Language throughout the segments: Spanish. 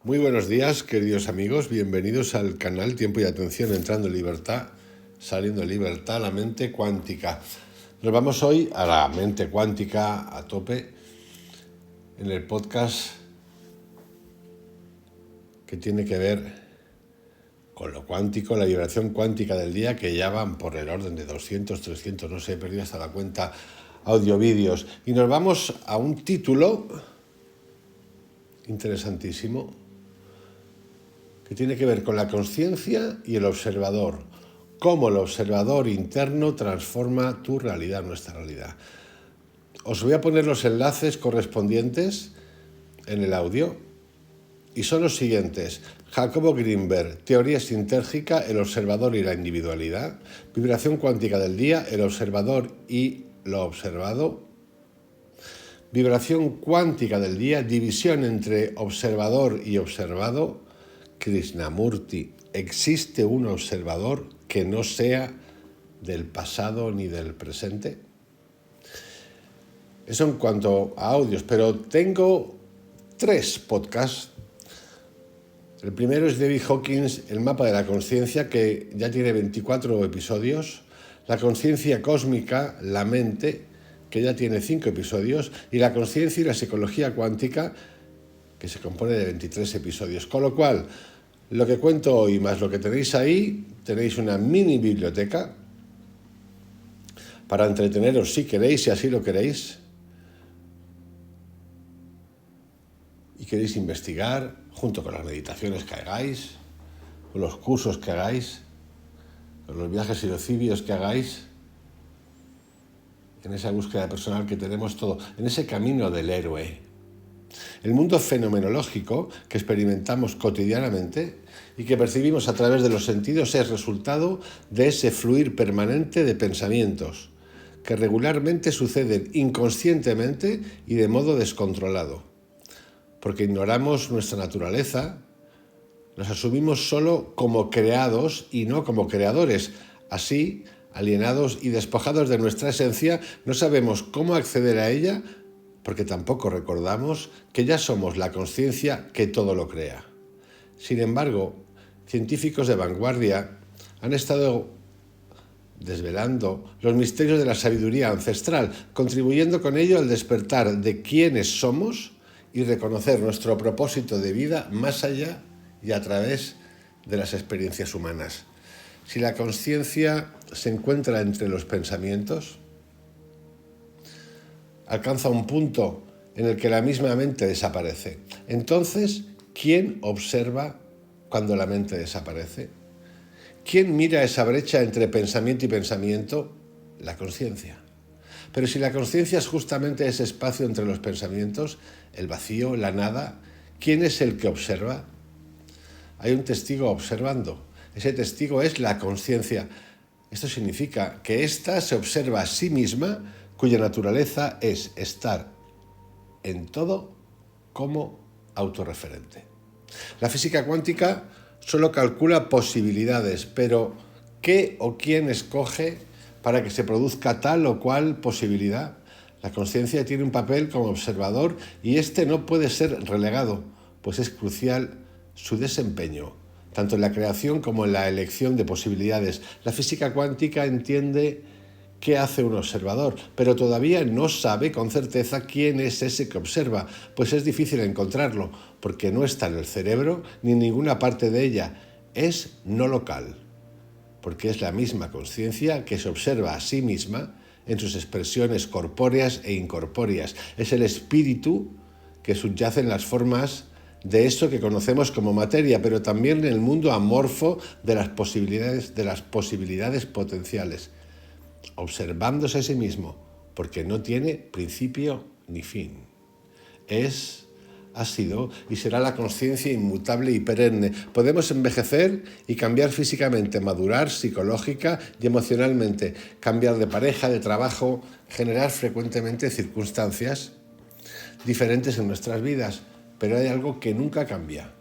Muy buenos días, queridos amigos. Bienvenidos al canal Tiempo y Atención, entrando en libertad, saliendo en libertad, la mente cuántica. Nos vamos hoy a la mente cuántica a tope en el podcast que tiene que ver con lo cuántico, la vibración cuántica del día, que ya van por el orden de 200, 300, no sé, he perdido hasta la cuenta, audio-vídeos. Y nos vamos a un título interesantísimo que tiene que ver con la consciencia y el observador. Cómo el observador interno transforma tu realidad, nuestra realidad. Os voy a poner los enlaces correspondientes en el audio y son los siguientes. Jacobo Greenberg, Teoría sintérgica, el observador y la individualidad. Vibración cuántica del día, el observador y lo observado. Vibración cuántica del día, división entre observador y observado. Krishnamurti, ¿existe un observador que no sea del pasado ni del presente? Eso en cuanto a audios, pero tengo 3 podcasts. El primero es David Hawkins, El mapa de la conciencia, que ya tiene 24 episodios. La conciencia cósmica, la mente, que ya tiene 5 episodios. Y la conciencia y la psicología cuántica, que se compone de 23 episodios. Con lo cual, lo que cuento hoy más lo que tenéis ahí, tenéis una mini biblioteca para entreteneros si queréis, si así lo queréis. Y queréis investigar, junto con las meditaciones que hagáis, con los cursos que hagáis, con los viajes y los cibios que hagáis, en esa búsqueda personal que tenemos todo, en ese camino del héroe. El mundo fenomenológico que experimentamos cotidianamente y que percibimos a través de los sentidos es resultado de ese fluir permanente de pensamientos que regularmente suceden inconscientemente y de modo descontrolado. Porque ignoramos nuestra naturaleza, nos asumimos solo como creados y no como creadores. Así, alienados y despojados de nuestra esencia, no sabemos cómo acceder a ella, porque tampoco recordamos que ya somos la conciencia que todo lo crea. Sin embargo, científicos de vanguardia han estado desvelando los misterios de la sabiduría ancestral, contribuyendo con ello al despertar de quiénes somos y reconocer nuestro propósito de vida más allá y a través de las experiencias humanas. Si la conciencia se encuentra entre los pensamientos, alcanza un punto en el que la misma mente desaparece. Entonces, ¿quién observa cuando la mente desaparece? ¿Quién mira esa brecha entre pensamiento y pensamiento? La conciencia. Pero si la conciencia es justamente ese espacio entre los pensamientos, el vacío, la nada, ¿quién es el que observa? Hay un testigo observando. Ese testigo es la conciencia. Esto significa que ésta se observa a sí misma, cuya naturaleza es estar en todo como autorreferente. La física cuántica solo calcula posibilidades, pero ¿qué o quién escoge para que se produzca tal o cual posibilidad? La conciencia tiene un papel como observador y este no puede ser relegado, pues es crucial su desempeño, tanto en la creación como en la elección de posibilidades. La física cuántica entiende qué hace un observador, pero todavía no sabe con certeza quién es ese que observa, pues es difícil encontrarlo, porque no está en el cerebro ni en ninguna parte de ella, es no local, porque es la misma conciencia que se observa a sí misma en sus expresiones corpóreas e incorpóreas. Es el espíritu que subyace en las formas de eso que conocemos como materia, pero también en el mundo amorfo de las posibilidades potenciales, observándose a sí mismo, porque no tiene principio ni fin. Ha sido y será la conciencia inmutable y perenne. Podemos envejecer y cambiar físicamente, madurar psicológica y emocionalmente, cambiar de pareja, de trabajo, generar frecuentemente circunstancias diferentes en nuestras vidas, pero hay algo que nunca cambia.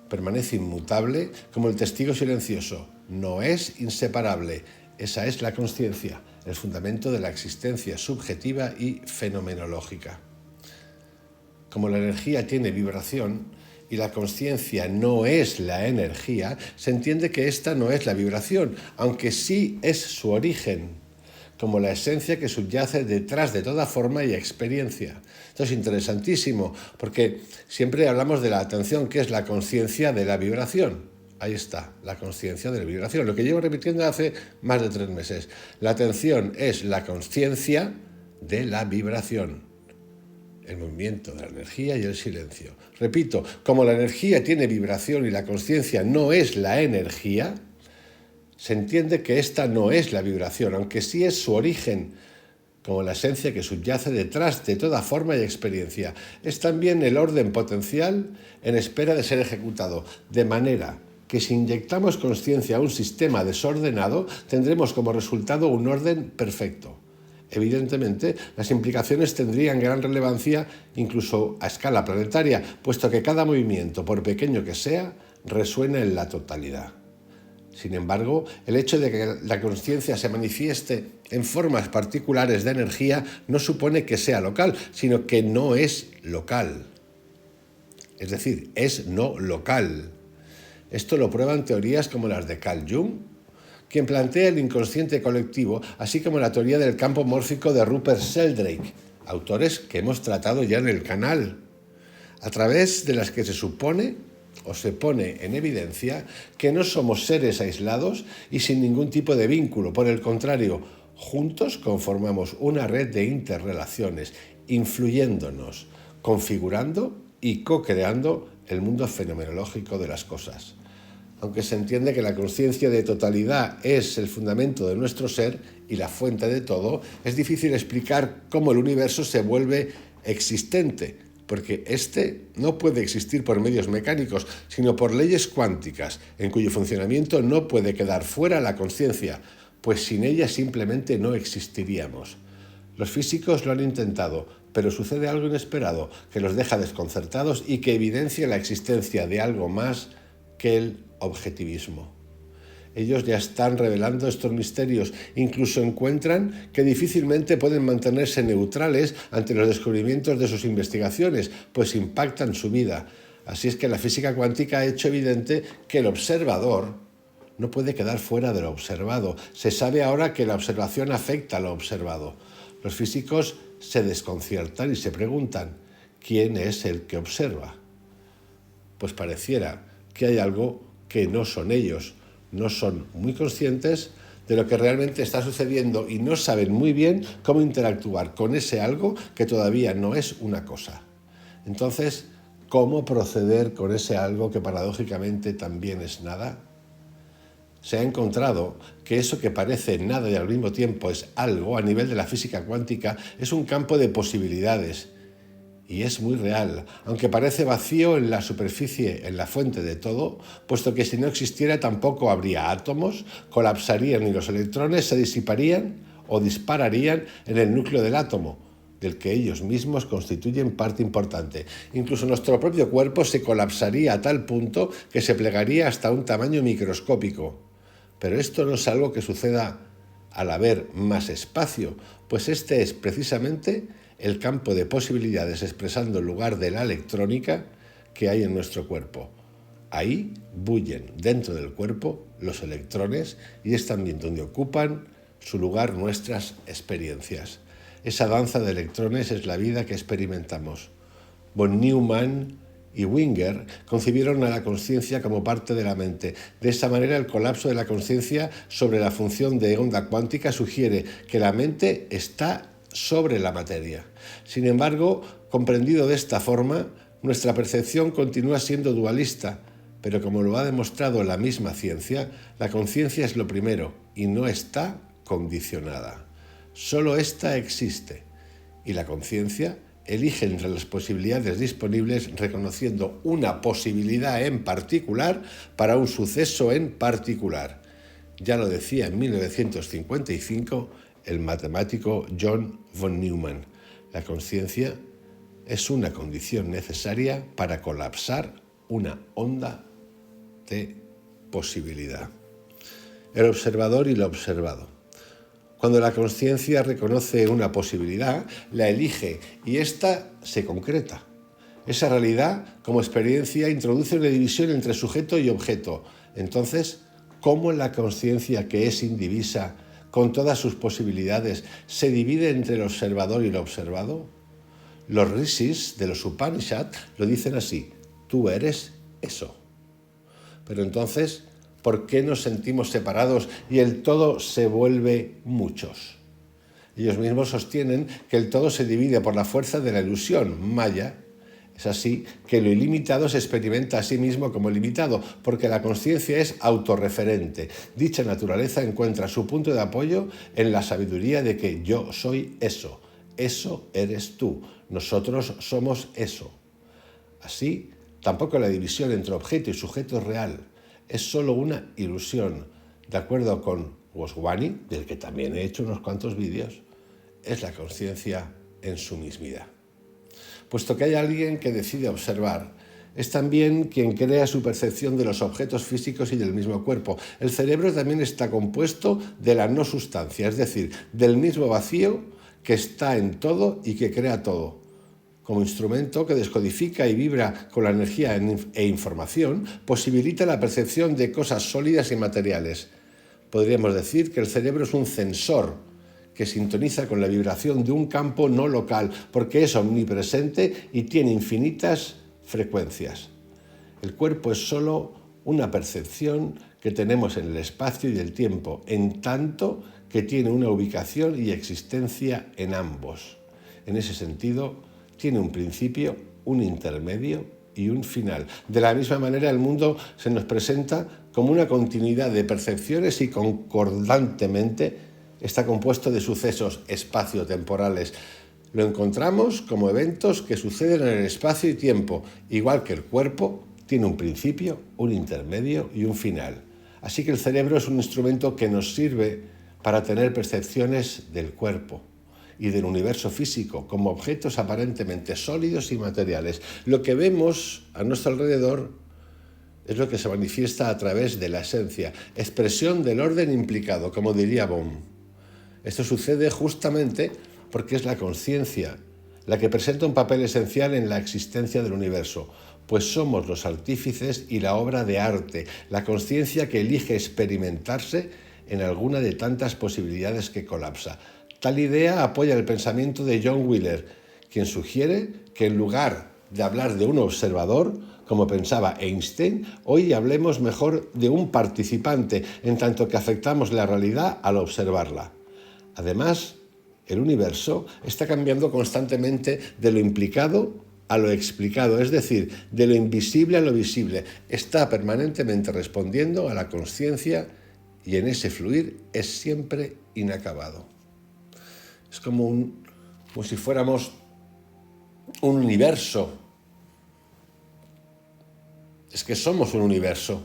Permanece inmutable como el testigo silencioso. No es inseparable. Esa es la conciencia, el fundamento de la existencia subjetiva y fenomenológica. Como la energía tiene vibración y la consciencia no es la energía, se entiende que esta no es la vibración, aunque sí es su origen, como la esencia que subyace detrás de toda forma y experiencia. Esto es interesantísimo, porque siempre hablamos de la atención, que es la consciencia de la vibración. Ahí está, la consciencia de la vibración. Lo que llevo repitiendo hace más de 3 meses. La atención es la consciencia de la vibración, el movimiento de la energía y el silencio. Repito, como la energía tiene vibración y la consciencia no es la energía, se entiende que esta no es la vibración, aunque sí es su origen, como la esencia que subyace detrás de toda forma y experiencia. Es también el orden potencial en espera de ser ejecutado, de manera que si inyectamos consciencia a un sistema desordenado, tendremos como resultado un orden perfecto. Evidentemente, las implicaciones tendrían gran relevancia incluso a escala planetaria, puesto que cada movimiento, por pequeño que sea, resuena en la totalidad. Sin embargo, el hecho de que la consciencia se manifieste en formas particulares de energía no supone que sea local, sino que no es local. Es decir, es no local. Esto lo prueban teorías como las de Carl Jung, quien plantea el inconsciente colectivo, así como la teoría del campo mórfico de Rupert Sheldrake, autores que hemos tratado ya en el canal, a través de las que se supone o se pone en evidencia que no somos seres aislados y sin ningún tipo de vínculo. Por el contrario, juntos conformamos una red de interrelaciones, influyéndonos, configurando y co-creando el mundo fenomenológico de las cosas. Aunque se entiende que la conciencia de totalidad es el fundamento de nuestro ser y la fuente de todo, es difícil explicar cómo el universo se vuelve existente, porque este no puede existir por medios mecánicos, sino por leyes cuánticas, en cuyo funcionamiento no puede quedar fuera la conciencia, pues sin ella simplemente no existiríamos. Los físicos lo han intentado, pero sucede algo inesperado que los deja desconcertados y que evidencia la existencia de algo más que el objetivismo. Ellos ya están revelando estos misterios, incluso encuentran que difícilmente pueden mantenerse neutrales ante los descubrimientos de sus investigaciones, pues impactan su vida. Así es que la física cuántica ha hecho evidente que el observador no puede quedar fuera de lo observado. Se sabe ahora que la observación afecta a lo observado. Los físicos se desconciertan y se preguntan, ¿quién es el que observa? Pues pareciera que hay algo que no son ellos. No son muy conscientes de lo que realmente está sucediendo y no saben muy bien cómo interactuar con ese algo que todavía no es una cosa. Entonces, ¿cómo proceder con ese algo que paradójicamente también es nada? Se ha encontrado que eso que parece nada y al mismo tiempo es algo a nivel de la física cuántica es un campo de posibilidades. Y es muy real, aunque parece vacío en la superficie, en la fuente de todo, puesto que si no existiera tampoco habría átomos, colapsarían y los electrones se disiparían o dispararían en el núcleo del átomo, del que ellos mismos constituyen parte importante. Incluso nuestro propio cuerpo se colapsaría a tal punto que se plegaría hasta un tamaño microscópico. Pero esto no es algo que suceda al haber más espacio, pues este es precisamente el campo de posibilidades expresando el lugar de la electrónica que hay en nuestro cuerpo. Ahí bullen dentro del cuerpo los electrones y es también donde ocupan su lugar nuestras experiencias. Esa danza de electrones es la vida que experimentamos. Von Neumann y Winger concibieron a la conciencia como parte de la mente. De esa manera, el colapso de la conciencia sobre la función de onda cuántica sugiere que la mente está sobre la materia. Sin embargo, comprendido de esta forma, nuestra percepción continúa siendo dualista, pero como lo ha demostrado la misma ciencia, la conciencia es lo primero y no está condicionada. Solo ésta existe y la conciencia elige entre las posibilidades disponibles reconociendo una posibilidad en particular para un suceso en particular. Ya lo decía en 1955 el matemático John von Neumann. La conciencia es una condición necesaria para colapsar una onda de posibilidad. El observador y lo observado. Cuando la conciencia reconoce una posibilidad, la elige y ésta se concreta. Esa realidad, como experiencia, introduce una división entre sujeto y objeto. Entonces, ¿cómo la conciencia, que es indivisa, con todas sus posibilidades, se divide entre el observador y el observado? Los rishis de los Upanishad lo dicen así: tú eres eso. Pero entonces, ¿por qué nos sentimos separados y el todo se vuelve muchos? Ellos mismos sostienen que el todo se divide por la fuerza de la ilusión, Maya. Es así que lo ilimitado se experimenta a sí mismo como limitado, porque la conciencia es autorreferente. Dicha naturaleza encuentra su punto de apoyo en la sabiduría de que yo soy eso, eso eres tú, nosotros somos eso. Así, tampoco la división entre objeto y sujeto es real, es solo una ilusión. De acuerdo con Goswami, del que también he hecho unos cuantos vídeos, es la conciencia en su mismidad. Puesto que hay alguien que decide observar, es también quien crea su percepción de los objetos físicos y del mismo cuerpo. El cerebro también está compuesto de la no sustancia, es decir, del mismo vacío que está en todo y que crea todo. Como instrumento que descodifica y vibra con la energía e información, posibilita la percepción de cosas sólidas y materiales. Podríamos decir que el cerebro es un sensor que sintoniza con la vibración de un campo no local, porque es omnipresente y tiene infinitas frecuencias. El cuerpo es solo una percepción que tenemos en el espacio y el tiempo, en tanto que tiene una ubicación y existencia en ambos. En ese sentido, tiene un principio, un intermedio y un final. De la misma manera, el mundo se nos presenta como una continuidad de percepciones y concordantemente está compuesto de sucesos espaciotemporales. Lo encontramos como eventos que suceden en el espacio y tiempo, igual que el cuerpo tiene un principio, un intermedio y un final. Así que el cerebro es un instrumento que nos sirve para tener percepciones del cuerpo y del universo físico como objetos aparentemente sólidos y materiales. Lo que vemos a nuestro alrededor es lo que se manifiesta a través de la esencia, expresión del orden implicado, como diría Bohm. Esto sucede justamente porque es la conciencia la que presenta un papel esencial en la existencia del universo, pues somos los artífices y la obra de arte, la conciencia que elige experimentarse en alguna de tantas posibilidades que colapsa. Tal idea apoya el pensamiento de John Wheeler, quien sugiere que en lugar de hablar de un observador, como pensaba Einstein, hoy hablemos mejor de un participante, en tanto que afectamos la realidad al observarla. Además, el universo está cambiando constantemente de lo implicado a lo explicado, es decir, de lo invisible a lo visible. Está permanentemente respondiendo a la consciencia y en ese fluir es siempre inacabado. Es como si fuéramos un universo. Es que somos un universo.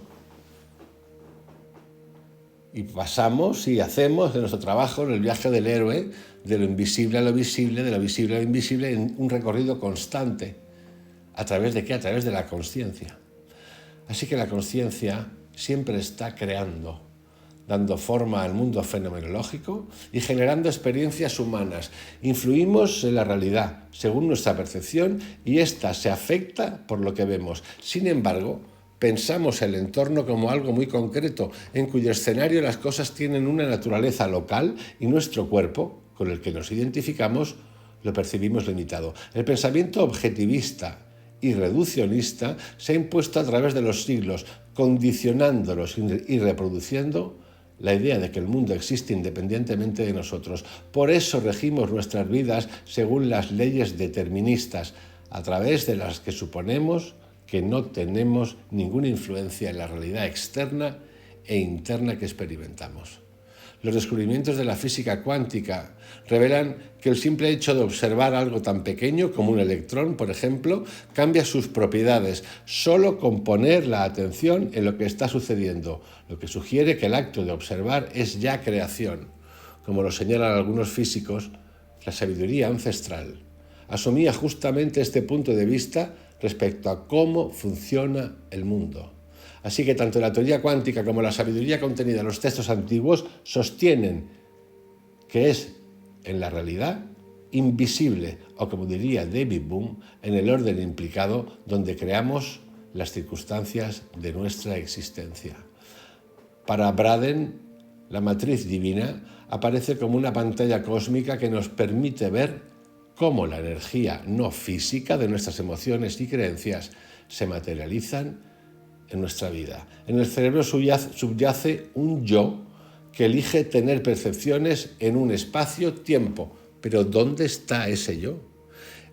Y pasamos y hacemos de nuestro trabajo, en el viaje del héroe, de lo invisible a lo visible, de lo visible a lo invisible, en un recorrido constante. ¿A través de qué? A través de la consciencia. Así que la consciencia siempre está creando, dando forma al mundo fenomenológico y generando experiencias humanas. Influimos en la realidad según nuestra percepción y ésta se afecta por lo que vemos. Sin embargo, pensamos el entorno como algo muy concreto, en cuyo escenario las cosas tienen una naturaleza local y nuestro cuerpo, con el que nos identificamos, lo percibimos limitado. El pensamiento objetivista y reduccionista se ha impuesto a través de los siglos, condicionándolos y reproduciendo la idea de que el mundo existe independientemente de nosotros. Por eso regimos nuestras vidas según las leyes deterministas, a través de las que suponemos que no tenemos ninguna influencia en la realidad externa e interna que experimentamos. Los descubrimientos de la física cuántica revelan que el simple hecho de observar algo tan pequeño como un electrón, por ejemplo, cambia sus propiedades solo con poner la atención en lo que está sucediendo, lo que sugiere que el acto de observar es ya creación. Como lo señalan algunos físicos, la sabiduría ancestral asumía justamente este punto de vista respecto a cómo funciona el mundo. Así que tanto la teoría cuántica como la sabiduría contenida en los textos antiguos sostienen que es en la realidad invisible, o como diría David Bohm, en el orden implicado donde creamos las circunstancias de nuestra existencia. Para Braden, la matriz divina aparece como una pantalla cósmica que nos permite ver cómo la energía no física de nuestras emociones y creencias se materializan en nuestra vida. En el cerebro subyace un yo que elige tener percepciones en un espacio-tiempo. Pero ¿dónde está ese yo?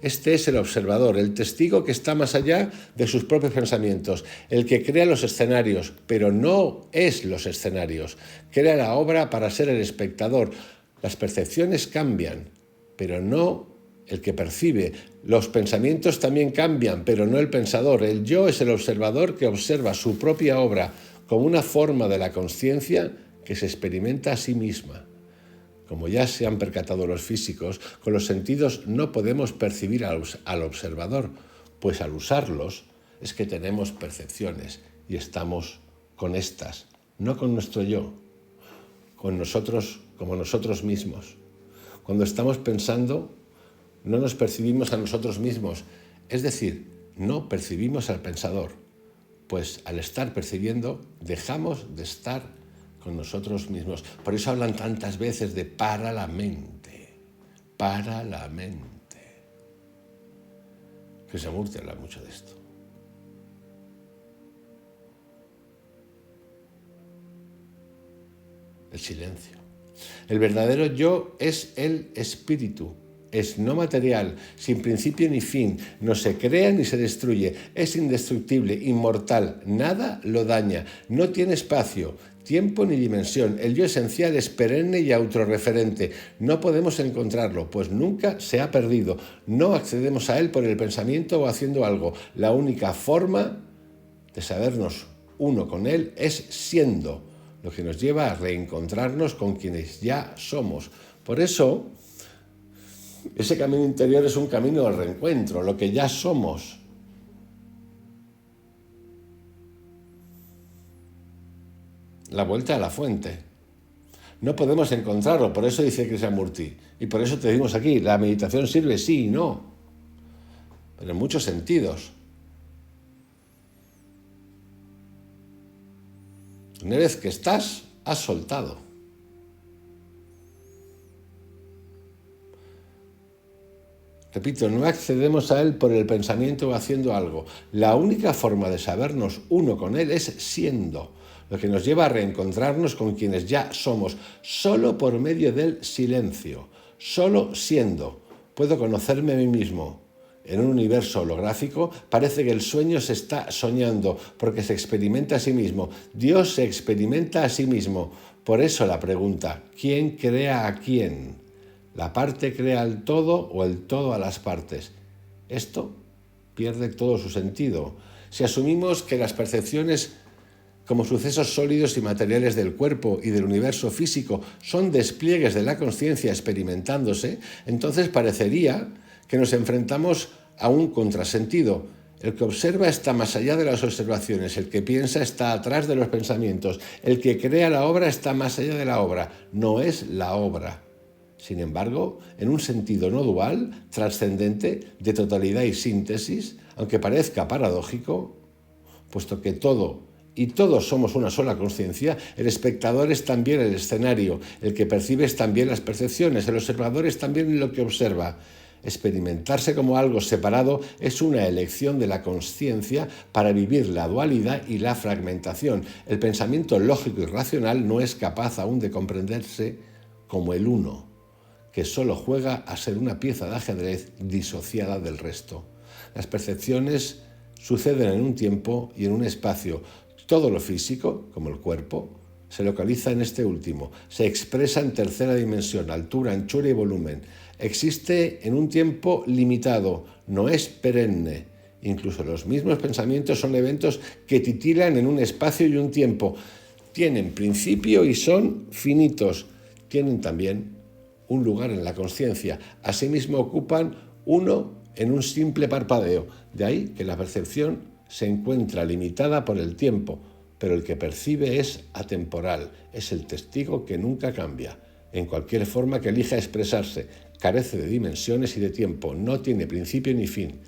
Este es el observador, el testigo que está más allá de sus propios pensamientos, el que crea los escenarios, pero no es los escenarios. Crea la obra para ser el espectador. Las percepciones cambian, pero no el que percibe. Los pensamientos también cambian, pero no el pensador. El yo es el observador que observa su propia obra como una forma de la consciencia que se experimenta a sí misma. Como ya se han percatado los físicos, con los sentidos no podemos percibir al observador, pues al usarlos es que tenemos percepciones y estamos con estas, no con nuestro yo, con nosotros como nosotros mismos. Cuando estamos pensando, no nos percibimos a nosotros mismos, es decir, no percibimos al pensador, pues al estar percibiendo dejamos de estar con nosotros mismos. Por eso hablan tantas veces de para la mente, para la mente. Krishnamurti habla mucho de esto. El silencio. El verdadero yo es el espíritu. Es no material, sin principio ni fin, no se crea ni se destruye, es indestructible, inmortal, nada lo daña, no tiene espacio, tiempo ni dimensión. El yo esencial es perenne y autorreferente. No podemos encontrarlo, pues nunca se ha perdido. No accedemos a él por el pensamiento o haciendo algo. La única forma de sabernos uno con él es siendo, lo que nos lleva a reencontrarnos con quienes ya somos. Por eso, ese camino interior es un camino al reencuentro, lo que ya somos. La vuelta a la fuente. No podemos encontrarlo, por eso dice Krishnamurti. Y por eso te decimos aquí, la meditación sirve sí y no, pero en muchos sentidos. Una vez que estás, has soltado. Repito, no accedemos a él por el pensamiento o haciendo algo. La única forma de sabernos uno con él es siendo, lo que nos lleva a reencontrarnos con quienes ya somos, solo por medio del silencio, solo siendo. Puedo conocerme a mí mismo. En un universo holográfico parece que el sueño se está soñando porque se experimenta a sí mismo. Dios se experimenta a sí mismo. Por eso la pregunta, ¿quién crea a quién? ¿La parte crea al todo o el todo a las partes? Esto pierde todo su sentido. Si asumimos que las percepciones como sucesos sólidos y materiales del cuerpo y del universo físico son despliegues de la consciencia experimentándose, entonces parecería que nos enfrentamos a un contrasentido. El que observa está más allá de las observaciones, el que piensa está atrás de los pensamientos, el que crea la obra está más allá de la obra, no es la obra. Sin embargo, en un sentido no dual, trascendente, de totalidad y síntesis, aunque parezca paradójico, puesto que todo y todos somos una sola conciencia, el espectador es también el escenario, el que percibe es también las percepciones, el observador es también lo que observa. Experimentarse como algo separado es una elección de la consciencia para vivir la dualidad y la fragmentación. El pensamiento lógico y racional no es capaz aún de comprenderse como el uno, que solo juega a ser una pieza de ajedrez disociada del resto. Las percepciones suceden en un tiempo y en un espacio. Todo lo físico, como el cuerpo, se localiza en este último. Se expresa en tercera dimensión, altura, anchura y volumen. Existe en un tiempo limitado, no es perenne. Incluso los mismos pensamientos son eventos que titilan en un espacio y un tiempo. Tienen principio y son finitos. Tienen también un lugar en la consciencia. Asimismo ocupan uno en un simple parpadeo. De ahí que la percepción se encuentra limitada por el tiempo, pero el que percibe es atemporal, es el testigo que nunca cambia, en cualquier forma que elija expresarse. carece de dimensiones y de tiempo, no tiene principio ni fin.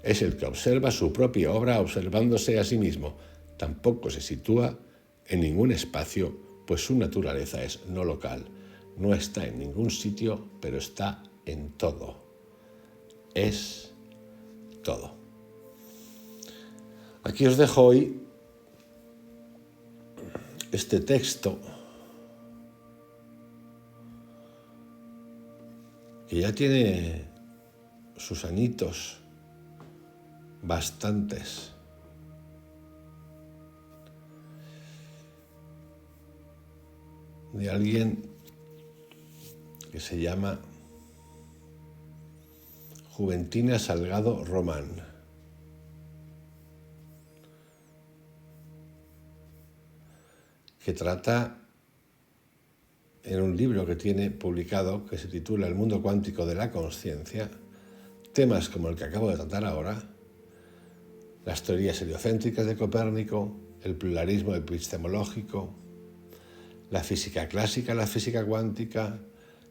Es el que observa su propia obra observándose a sí mismo. Tampoco se sitúa en ningún espacio, pues su naturaleza es no local. No está en ningún sitio, pero está en todo. Es todo. Aquí os dejo hoy este texto que ya tiene sus añitos, bastantes. De alguien que se llama Juventina Salgado Román. Que trata en un libro que tiene publicado que se titula El mundo cuántico de la consciencia, temas como el que acabo de tratar ahora, las teorías heliocéntricas de Copérnico, el pluralismo epistemológico, la física clásica, la física cuántica,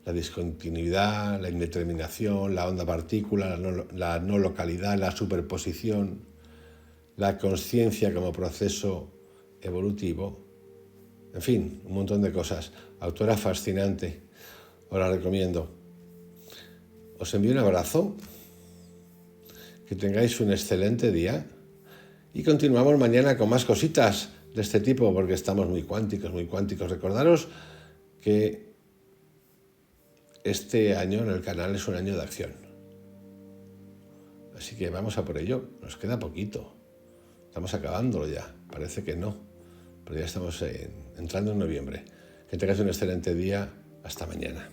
la discontinuidad, la indeterminación, la onda partícula, la no localidad, la superposición, la consciencia como proceso evolutivo. En fin, un montón de cosas. Autora fascinante, os la recomiendo. Os envío un abrazo, que tengáis un excelente día y continuamos mañana con más cositas de este tipo porque estamos muy cuánticos, muy cuánticos. Recordaros que este año en el canal es un año de acción. Así que vamos a por ello, nos queda poquito. Estamos acabándolo ya, parece que no, pero ya estamos entrando en noviembre. Que tengáis un excelente día, hasta mañana.